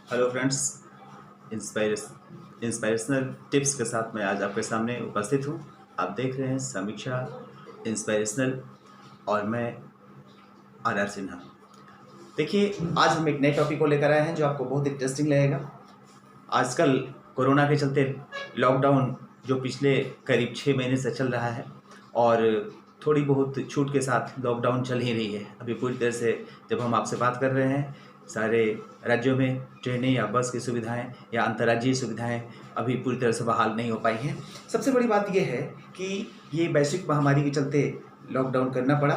Hello friends, inspirational tips के साथ मैं आज आपके सामने उपस्थित हूँ। आप देख रहे हैं समीक्षा इंस्पायरेशनल और मैं आर सिन्हा। देखिए, आज हम एक नए टॉपिक को लेकर आए हैं जो आपको बहुत इंटरेस्टिंग लगेगा। आजकल कोरोना के चलते लॉकडाउन जो पिछले करीब 6 महीने से चल रहा है और थोड़ी बहुत छूट के साथ लॉकडाउन चल ही रही है। अभी पूरी तरह से जब हम आपसे बात कर रहे हैं, सारे राज्यों में ट्रेनें या बस की सुविधाएं या अंतर्राज्यीय सुविधाएं अभी पूरी तरह से बहाल नहीं हो पाई हैं। सबसे बड़ी बात यह है कि ये वैश्विक महामारी के चलते लॉकडाउन करना पड़ा,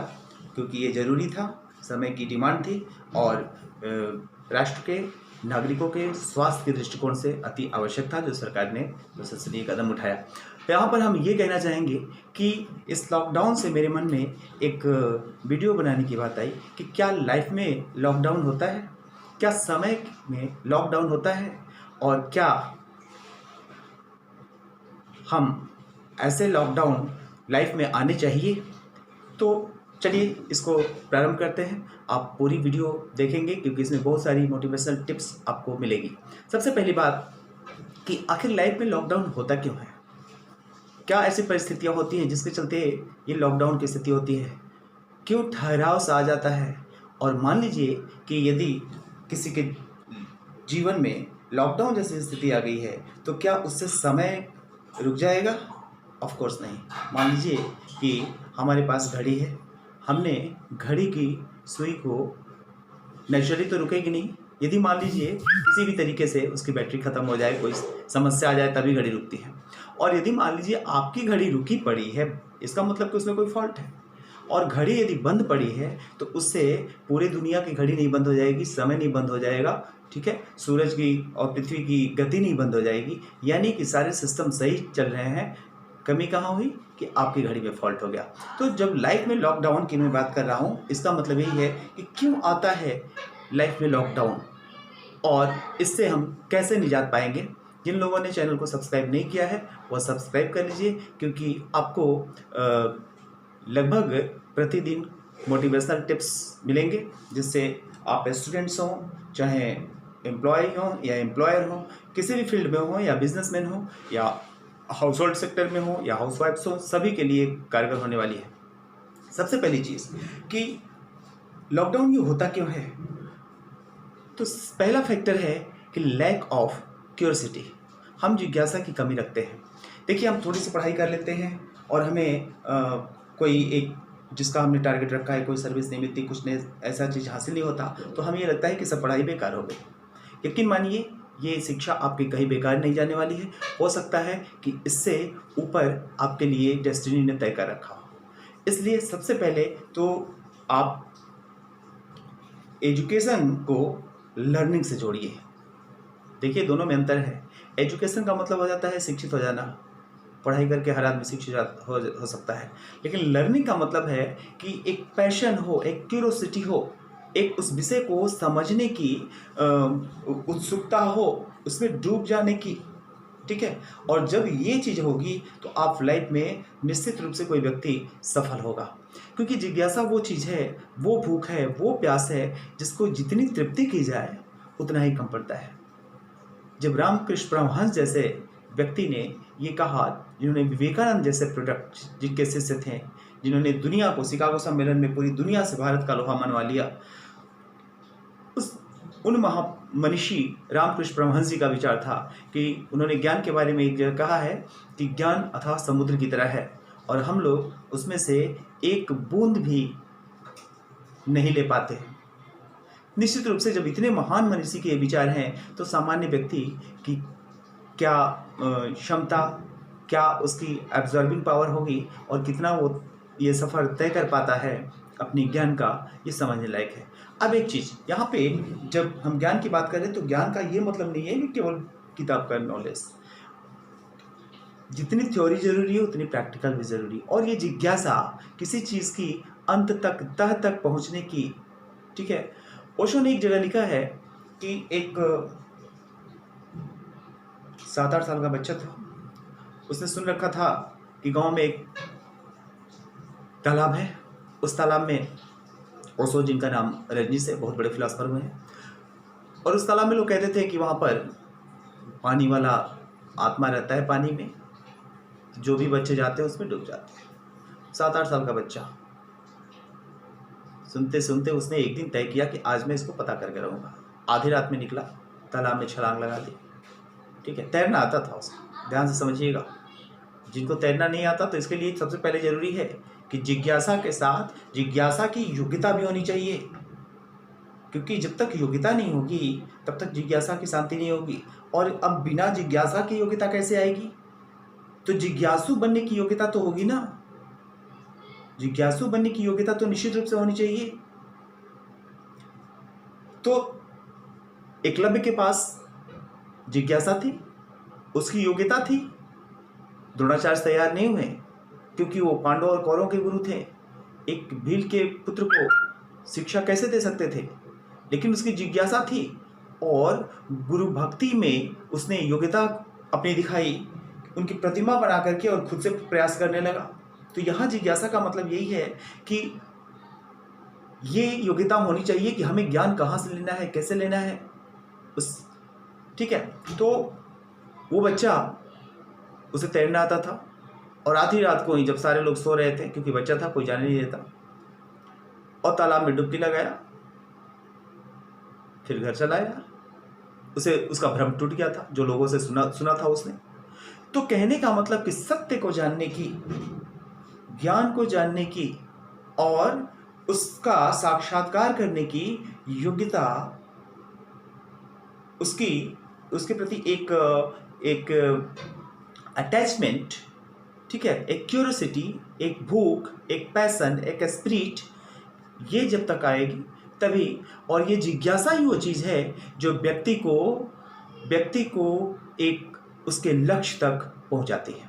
क्योंकि ये ज़रूरी था, समय की डिमांड थी और राष्ट्र के नागरिकों के स्वास्थ्य के दृष्टिकोण से अति आवश्यक था, जो सरकार ने प्रशंसनीय कदम उठाया। तो यहाँ पर हम ये कहना चाहेंगे कि इस लॉकडाउन से मेरे मन में एक वीडियो बनाने की बात आई कि क्या लाइफ में लॉकडाउन होता है, क्या समय में लॉकडाउन होता है और क्या हम ऐसे लॉकडाउन लाइफ में आने चाहिए। तो चलिए इसको प्रारंभ करते हैं। आप पूरी वीडियो देखेंगे क्योंकि इसमें बहुत सारी मोटिवेशनल टिप्स आपको मिलेगी। सबसे पहली बात कि आखिर लाइफ में लॉकडाउन होता क्यों है, क्या ऐसी परिस्थितियां होती हैं जिसके चलते ये लॉकडाउन की स्थिति होती है, क्यों ठहराव सा आ जाता है। और मान लीजिए कि यदि किसी के जीवन में लॉकडाउन जैसी स्थिति आ गई है तो क्या उससे समय रुक जाएगा? ऑफ कोर्स नहीं। मान लीजिए कि हमारे पास घड़ी है, हमने घड़ी की सुई को नेचुरली तो रुकेगी नहीं। यदि मान लीजिए किसी भी तरीके से उसकी बैटरी ख़त्म हो जाए, कोई समस्या आ जाए, तभी घड़ी रुकती है। और यदि मान लीजिए आपकी घड़ी रुकी पड़ी है, इसका मतलब कि उसमें कोई फॉल्ट है। और घड़ी यदि बंद पड़ी है तो उससे पूरी दुनिया की घड़ी नहीं बंद हो जाएगी, समय नहीं बंद हो जाएगा, ठीक है, सूरज की और पृथ्वी की गति नहीं बंद हो जाएगी, यानी कि सारे सिस्टम सही चल रहे हैं। कमी कहाँ हुई कि आपकी घड़ी में फॉल्ट हो गया। तो जब लाइफ में लॉकडाउन की मैं बात कर रहा हूँ, इसका मतलब यही है कि क्यों आता है लाइफ में लॉकडाउन और इससे हम कैसे निजात पाएंगे। जिन लोगों ने चैनल को सब्सक्राइब नहीं किया है वह सब्सक्राइब कर लीजिए, क्योंकि आपको लगभग प्रतिदिन मोटिवेशनल टिप्स मिलेंगे, जिससे आप स्टूडेंट्स हों, चाहे एम्प्लॉय हों या एम्प्लॉयर हों, किसी भी फील्ड में हों, या बिजनेसमैन हों, या हाउस होल्ड सेक्टर में हो या हाउस वाइफ्स हो, सभी के लिए कारगर होने वाली है। सबसे पहली चीज़ कि लॉकडाउन ये होता क्यों है, तो पहला फैक्टर है कि लैक ऑफ क्यूरियोसिटी। हम जिज्ञासा की कमी रखते हैं। देखिए, हम थोड़ी सी पढ़ाई कर लेते हैं और हमें कोई एक जिसका हमने टारगेट रखा है, कोई सर्विस नहीं मिलती, कुछ नहीं, ऐसा चीज़ हासिल नहीं होता, तो हमें ये लगता है कि सब पढ़ाई बेकार हो गई। यकीन मानिए, ये शिक्षा आपकी कहीं बेकार नहीं जाने वाली है। हो सकता है कि इससे ऊपर आपके लिए डेस्टिनी ने तय कर रखा हो। इसलिए सबसे पहले तो आप एजुकेशन को लर्निंग से जोड़िए। देखिए, दोनों में अंतर है। एजुकेशन का मतलब हो जाता है शिक्षित हो जाना, पढ़ाई करके हर आदमी शिक्षित हो सकता है। लेकिन लर्निंग का मतलब है कि एक पैशन हो, एक क्यूरोसिटी हो, एक उस विषय को समझने की उत्सुकता हो, उसमें डूब जाने की, ठीक है। और जब ये चीज़ होगी तो आप लाइफ में निश्चित रूप से कोई व्यक्ति सफल होगा, क्योंकि जिज्ञासा वो चीज़ है, वो भूख है, वो प्यास है जिसको जितनी तृप्ति की जाए उतना ही कम पड़ता है। जब रामकृष्ण परमहंस जैसे व्यक्ति ने ये कहा, जिन्होंने विवेकानंद जैसे प्रोडक्ट, जिनके शिष्य थे, जिन्होंने दुनिया को शिकागो सम्मेलन में पूरी दुनिया से भारत का लोहा मनवा लिया, उन महामनीषी रामकृष्ण परमहंस जी का विचार था कि उन्होंने ज्ञान के बारे में एक जगह कहा है कि ज्ञान अथाह समुद्र की तरह है और हम लोग उसमें से एक बूंद भी नहीं ले पाते। निश्चित रूप से जब इतने महान मनीषी के विचार हैं तो सामान्य व्यक्ति की क्या क्षमता, क्या उसकी एब्जॉर्बिंग पावर होगी और कितना वो ये सफ़र तय कर पाता है अपनी ज्ञान का, ये समझने लायक है। अब एक चीज़ यहाँ पे, जब हम ज्ञान की बात करें तो ज्ञान का ये मतलब नहीं है कि केवल किताब का नॉलेज। जितनी थ्योरी जरूरी है उतनी प्रैक्टिकल भी ज़रूरी, और ये जिज्ञासा किसी चीज़ की अंत तक, तह तक पहुँचने की, ठीक है। ओशो ने एक जगह लिखा है कि एक 7-8 साल का बच्चा था, उसने सुन रखा था कि गांव में एक तालाब है, उस तालाब में ओशो, जिनका नाम रजनीश है, बहुत बड़े फिलोसफर हुए हैं, और उस तालाब में लोग कहते थे कि वहाँ पर पानी वाला आत्मा रहता है पानी में, जो भी बच्चे जाते हैं उसमें डूब जाते हैं। 7-8 साल का बच्चा, सुनते सुनते उसने एक दिन तय किया कि आज मैं इसको पता करके रहूँगा। आधी रात में निकला, तालाब में छलांग लगा दी। ठीक है, तैरना आता था उसको, ध्यान से समझिएगा। जिनको तैरना नहीं आता तो इसके लिए सबसे पहले ज़रूरी है कि जिज्ञासा के साथ जिज्ञासा की योग्यता भी होनी चाहिए, क्योंकि जब तक योग्यता नहीं होगी तब तक जिज्ञासा की शांति नहीं होगी। और अब बिना जिज्ञासा की योग्यता कैसे आएगी? तो जिज्ञासु बनने की योग्यता तो होगी ना। जिज्ञासु बनने की योग्यता तो निश्चित रूप से होनी चाहिए। तो एकलव्य के पास जिज्ञासा थी, उसकी योग्यता थी। द्रोणाचार्य तैयार नहीं हुए क्योंकि वो पांडव और कौरवों के गुरु थे। एक भील के पुत्र को शिक्षा कैसे दे सकते थे? लेकिन उसकी जिज्ञासा थी और गुरु भक्ति में उसने योग्यता अपनी दिखाई, उनकी प्रतिमा बना करके और खुद से प्रयास करने लगा। तो यहाँ जिज्ञासा का मतलब यही है कि ये योग्यता होनी चाहिए कि हमें ज्ञान कहाँ से लेना है, कैसे लेना है उस। ठीक है, तो वो बच्चा, उसे तैरना आता था और आधी रात को ही जब सारे लोग सो रहे थे, क्योंकि बच्चा था कोई जाने नहीं देता, और तालाब में डुबकी लगाया, फिर घर चला आया। उसे उसका भ्रम टूट गया था जो लोगों से सुना था उसने। तो कहने का मतलब कि सत्य को जानने की, ज्ञान को जानने की और उसका साक्षात्कार करने की योग्यता, उसके प्रति एक अटैचमेंट, ठीक है, एक क्यूरियोसिटी, एक भूख, एक पैशन, एक स्पिरिट, ये जब तक आएगी तभी। और ये जिज्ञासा ही वो चीज़ है जो व्यक्ति को एक उसके लक्ष्य तक पहुंचाती है।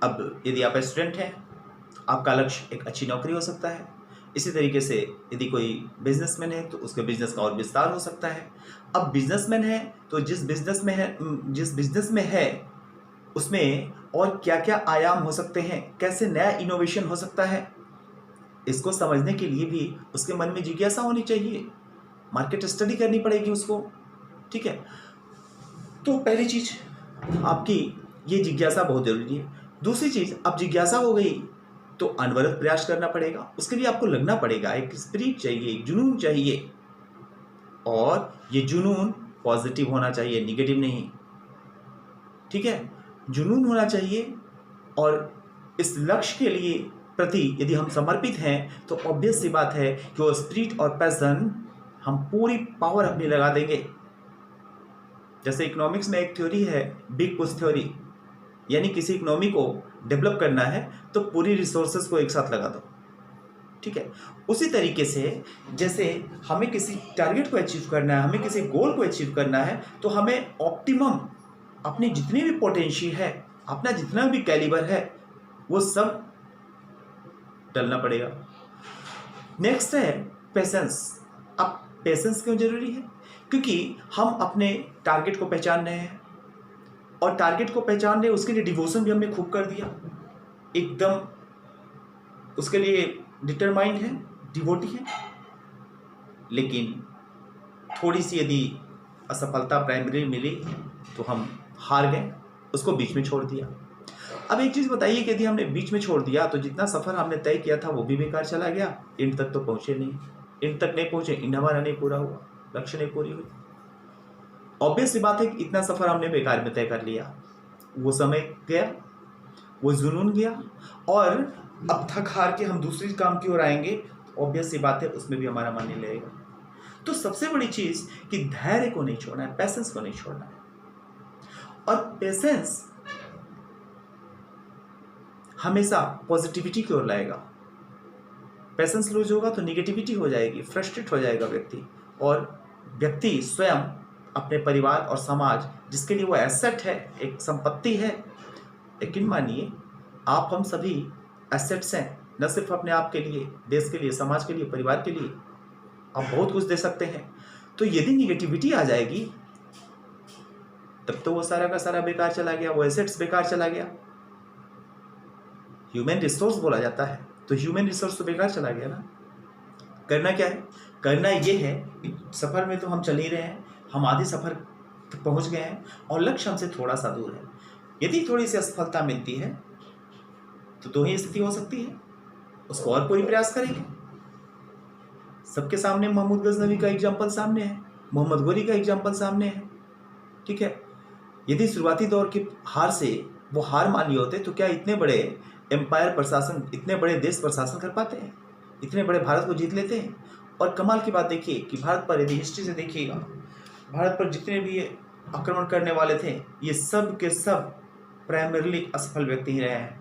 अब यदि आप स्टूडेंट हैं, आपका लक्ष्य एक अच्छी नौकरी हो सकता है। इसी तरीके से यदि कोई बिजनेसमैन है तो उसके बिजनेस का और विस्तार हो सकता है। अब बिजनेसमैन है तो जिस बिजनेस में है उसमें और क्या क्या आयाम हो सकते हैं, कैसे नया इनोवेशन हो सकता है, इसको समझने के लिए भी उसके मन में जिज्ञासा होनी चाहिए। मार्केट स्टडी करनी पड़ेगी उसको। ठीक है, तो पहली चीज आपकी ये जिज्ञासा बहुत जरूरी है। दूसरी चीज, अब जिज्ञासा हो गई तो अनवरत प्रयास करना पड़ेगा। उसके लिए आपको लगना पड़ेगा, एक स्पिरिट चाहिए, एक जुनून चाहिए, और ये जुनून पॉजिटिव होना चाहिए, निगेटिव नहीं। ठीक है, जुनून होना चाहिए। और इस लक्ष्य के लिए प्रति यदि हम समर्पित हैं तो ऑब्वियस सी बात है कि वो स्पिरिट और पैशन हम पूरी पावर अपनी लगा देंगे। जैसे इकोनॉमिक्स में एक थ्योरी है, बिग पुश थ्योरी, यानी किसी इकोनॉमी को डेवलप करना है तो पूरी रिसोर्सेज को एक साथ लगा दो। ठीक है, उसी तरीके से जैसे हमें किसी टारगेट को अचीव करना है, हमें किसी गोल को अचीव करना है, तो हमें ऑप्टिमम अपनी जितनी भी पोटेंशियल है, अपना जितना भी कैलिबर है, वो सब डलना पड़ेगा। नेक्स्ट है पेशेंस। अब पेशेंस क्यों जरूरी है? क्योंकि हम अपने टारगेट को पहचान रहे हैं, और टारगेट को पहचान रहे, उसके लिए डिवोशन भी हमने खूब कर दिया, एकदम उसके लिए डिटरमाइंड है, डिवोटी है। लेकिन थोड़ी सी यदि असफलता प्राइमरी मिली तो हम हार गए, उसको बीच में छोड़ दिया। अब एक चीज़ बताइए कि यदि हमने बीच में छोड़ दिया तो जितना सफ़र हमने तय किया था वो भी बेकार चला गया, एंड तक तो पहुँचे नहीं। एंड तक नहीं पहुँचे, एंड हमारा नहीं पूरा हुआ, लक्ष्य नहीं पूरी हुई। ऑब्वियस सी बात है कि इतना सफ़र हमने बेकार में तय कर लिया, वो समय गया, वो जुनून गया, और अब थक हार के हम दूसरी काम की ओर आएंगे तो ऑब्वियस सी बात है उसमें भी हमारा मन नहीं लगेगा। तो सबसे बड़ी चीज़ कि धैर्य को नहीं छोड़ना है, पैसेंस को नहीं छोड़ना है। और पेशेंस हमेशा पॉजिटिविटी की ओर लाएगा। पेशेंस लूज होगा तो निगेटिविटी हो जाएगी, फ्रस्ट्रेट हो जाएगा व्यक्ति, और व्यक्ति स्वयं, अपने परिवार और समाज, जिसके लिए वो एसेट है, एक संपत्ति है। लेकिन मानिए आप हम सभी एसेट्स हैं, न सिर्फ अपने आप के लिए, देश के लिए, समाज के लिए, परिवार के लिए, आप बहुत कुछ दे सकते हैं। तो यदि निगेटिविटी आ जाएगी तब तो वो सारा का सारा बेकार चला गया, वो एसेट्स बेकार चला गया। ह्यूमन रिसोर्स बोला जाता है, तो ह्यूमन रिसोर्स तो बेकार चला गया ना। करना क्या है? करना ये है कि सफ़र में तो हम चल ही रहे हैं, हम आधे सफ़र तक पहुंच गए हैं और लक्ष्य हमसे थोड़ा सा दूर है। यदि थोड़ी सी असफलता मिलती है तो दो ही स्थिति हो सकती है, उसको और पूरी प्रयास करेंगे। सबके सामने महमूद गजनवी का एग्जाम्पल सामने है, मोहम्मद गोरी का एग्जाम्पल सामने है, ठीक है। यदि शुरुआती दौर की हार से वो हार मान लिए होते तो क्या इतने बड़े एम्पायर प्रशासन, इतने बड़े देश प्रशासन कर पाते हैं, इतने बड़े भारत को जीत लेते हैं। और कमाल की बात देखिए कि भारत पर यदि हिस्ट्री से देखिएगा, भारत पर जितने भी ये आक्रमण करने वाले थे ये सब के सब प्राइमरीली असफल व्यक्ति ही रहे हैं।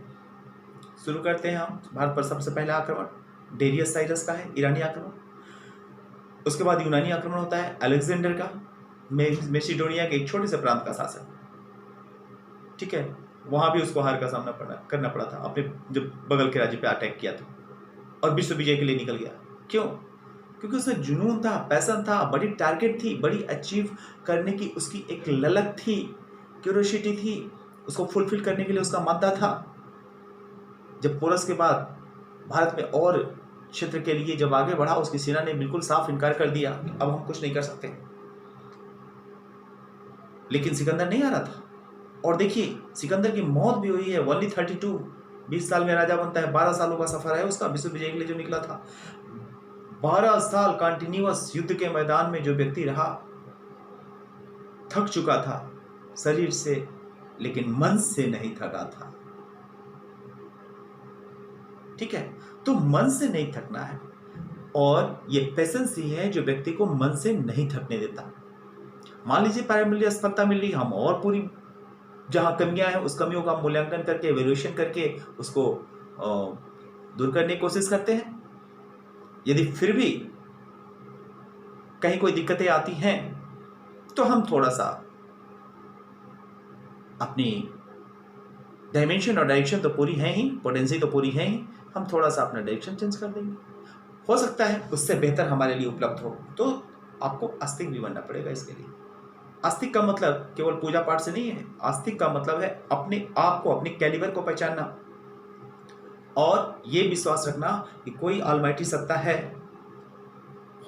शुरू करते हैं हम। भारत पर सबसे पहला आक्रमण डेरियस साइरस का है, ईरानी आक्रमण। उसके बाद यूनानी आक्रमण होता है अलेक्जेंडर का, मेसिडोनिया के एक छोटे से प्रांत का शासक, ठीक है। वहां भी उसको हार का सामना करना पड़ा था, अपने जब बगल के राज्य पे अटैक किया था और विश्व विजय के लिए निकल गया। क्यों? क्योंकि उसमें जुनून था, पैशन था, बड़ी टारगेट थी, बड़ी अचीव करने की उसकी एक ललक थी, क्यूरियोसिटी थी, उसको फुलफिल करने के लिए उसका मादा था। जब पोरस के बाद भारत में और क्षेत्र के लिए जब आगे बढ़ा, उसकी सेना ने बिल्कुल साफ इनकार कर दिया कि अब हम कुछ नहीं कर सकते। लेकिन सिकंदर नहीं आ रहा था। और देखिए सिकंदर की मौत भी हुई है ओनली 32, 20 साल में राजा बनता है। 12 सालों का सफर है उसका विश्व विजय के लिए जो निकला था। 12 साल कंटिन्यूअस युद्ध के मैदान में जो व्यक्ति रहा, थक चुका था शरीर से, लेकिन मन से नहीं थका था, ठीक है। तो मन से नहीं थकना है, और ये पेशेंस ही है जो व्यक्ति को मन से नहीं थकने देता। मान लीजिए प्राइमरी असफलता मिल रही, हम और पूरी जहां कमियां हैं उस कमियों का मूल्यांकन करके, एवेल्यूएशन करके उसको दूर करने की कोशिश करते हैं। यदि फिर भी कहीं कोई दिक्कतें आती हैं तो हम थोड़ा सा अपनी डायमेंशन और डायरेक्शन तो पूरी है ही, पोटेंसी तो पूरी है ही, हम थोड़ा सा अपना डायरेक्शन चेंज कर देंगे। हो सकता है उससे बेहतर हमारे लिए उपलब्ध हो, तो आपको आस्तिक भी बनना पड़ेगा इसके लिए। आस्तिक का मतलब केवल पूजा पाठ से नहीं है। आस्तिक का मतलब है अपने आप को, अपने कैलिबर को पहचानना और ये विश्वास रखना कि कोई ऑलमाइटी सत्ता है,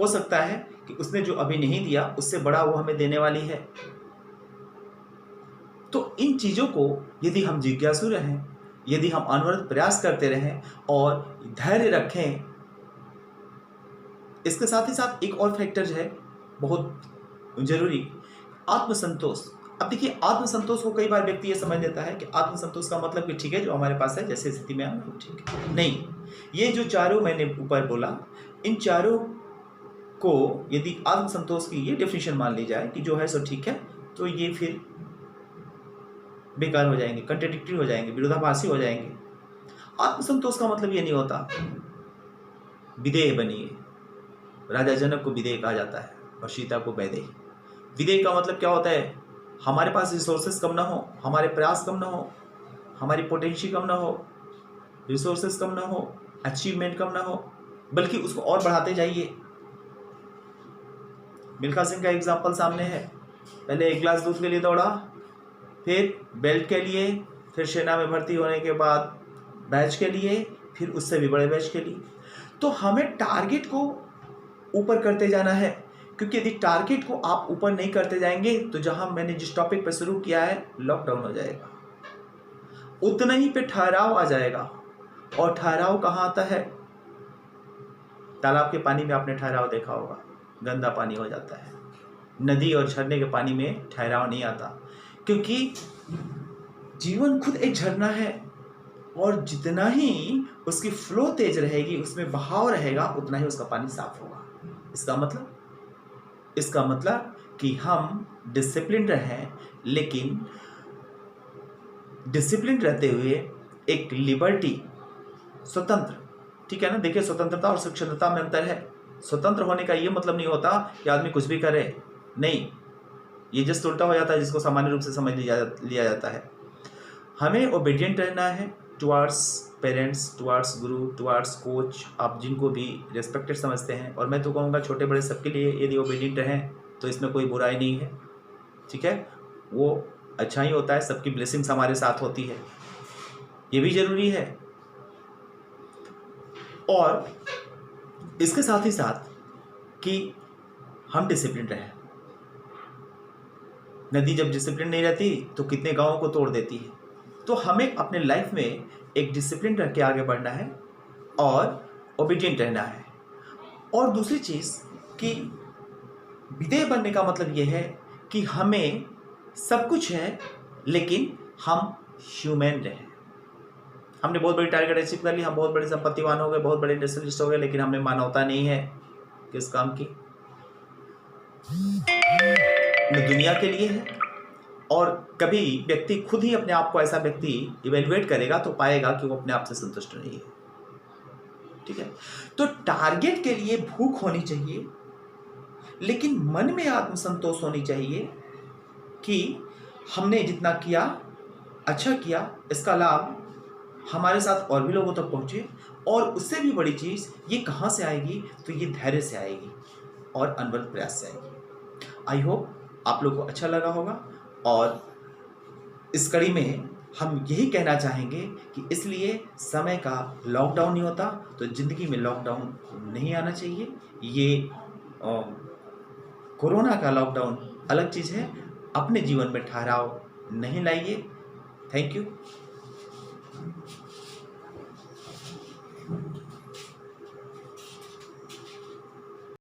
हो सकता है कि उसने जो अभी नहीं दिया उससे बड़ा वो हमें देने वाली है। तो इन चीजों को यदि हम जिज्ञासु रहें, यदि हम अनवरत प्रयास करते रहें और धैर्य रखें, इसके साथ ही साथ एक और फैक्टर है बहुत जरूरी, आत्मसंतोष। अब देखिए आत्मसंतोष को कई बार व्यक्ति ये समझ लेता है कि आत्मसंतोष का मतलब कि ठीक है जो हमारे पास है, जैसे स्थिति में हम ठीक है। नहीं, ये जो चारों मैंने ऊपर बोला, इन चारों को यदि आत्मसंतोष की ये डेफिनेशन मान ली जाए कि जो है सो ठीक है, तो ये फिर बेकार हो जाएंगे, कंट्राडिक्टरी हो जाएंगे, विरोधाभासी हो जाएंगे। आत्मसंतोष का मतलब ये नहीं होता विदेह बनिए। राजा जनक को विदेह कहा जाता है और सीता को वैदेही। विदेह का मतलब क्या होता है? हमारे पास रिसोर्सेस कम ना हो, हमारे प्रयास कम ना हो, हमारी पोटेंशियल कम ना हो, रिसोर्सेस कम ना हो, अचीवमेंट कम ना हो, बल्कि उसको और बढ़ाते जाइए। मिल्खा सिंह का एग्जाम्पल सामने है। पहले एक गिलास दूध के लिए दौड़ा, फिर बेल्ट के लिए, फिर सेना में भर्ती होने के बाद बैच के लिए, फिर उससे भी बड़े बैच के लिए। तो हमें टारगेट को ऊपर करते जाना है, क्योंकि यदि टारगेट को आप ऊपर नहीं करते जाएंगे तो जहां मैंने जिस टॉपिक पर शुरू किया है, लॉकडाउन हो जाएगा, उतना ही पे ठहराव आ जाएगा। और ठहराव कहाँ आता है? तालाब के पानी में आपने ठहराव देखा होगा, गंदा पानी हो जाता है। नदी और झरने के पानी में ठहराव नहीं आता, क्योंकि जीवन खुद एक झरना है और जितना ही उसकी फ्लो तेज रहेगी, उसमें बहाव रहेगा, उतना ही उसका पानी साफ होगा। इसका मतलब कि हम डिसिप्लिन रहें, लेकिन डिसिप्लिन रहते हुए एक लिबर्टी, स्वतंत्र, ठीक है ना। देखिए स्वतंत्रता और स्वच्छंदता में अंतर है। स्वतंत्र होने का ये मतलब नहीं होता कि आदमी कुछ भी करे, नहीं, ये जस्ट उल्टा हो जाता है, जिसको सामान्य रूप से समझ लिया जाता है। हमें ओबीडियंट रहना है टुवार्ड्स पेरेंट्स, टुवार्ड्स गुरु, टुवार्ड्स कोच, आप जिनको भी रेस्पेक्टेड समझते हैं। और मैं तो कहूँगा छोटे बड़े सबके लिए यदि ओबीडियंट रहें तो इसमें कोई बुराई नहीं है, ठीक है, वो अच्छा ही होता है। सबकी ब्लेसिंग्स हमारे साथ होती है, ये भी जरूरी है। और इसके साथ ही साथ कि हम डिसिप्लिन रहें। नदी जब डिसिप्लिन नहीं रहती तो कितने गांवों को तोड़ देती है। तो हमें अपने लाइफ में एक डिसिप्लिन रख के आगे बढ़ना है और ओबीडियंट रहना है। और दूसरी चीज़ कि विधेय बनने का मतलब यह है कि हमें सब कुछ है लेकिन हम ह्यूमन रहें। हमने बहुत बड़ी टारगेट अचीव कर ली, हम बहुत बड़े संपत्तिवान हो गए, बहुत बड़े इंडस्ट्रियलिस्ट हो गए, लेकिन हमें मानवता नहीं है किस काम की, न दुनिया के लिए है। और कभी व्यक्ति खुद ही अपने आप को ऐसा व्यक्ति इवेल्युएट करेगा तो पाएगा कि वो अपने आप से संतुष्ट नहीं है। ठीक है, तो टारगेट के लिए भूख होनी चाहिए, लेकिन मन में आत्मसंतोष होनी चाहिए कि हमने जितना किया अच्छा किया, इसका लाभ हमारे साथ और भी लोगों तक पहुंचे। और उससे भी बड़ी चीज़ ये कहाँ से आएगी, तो ये धैर्य से आएगी और अनवरत प्रयास से आएगी। आई होप आप लोग को अच्छा लगा होगा। और इस कड़ी में हम यही कहना चाहेंगे कि इसलिए समय का लॉकडाउन नहीं होता तो ज़िंदगी में लॉकडाउन नहीं आना चाहिए। ये कोरोना का लॉकडाउन अलग चीज़ है, अपने जीवन में ठहराव नहीं लाइए। Thank you.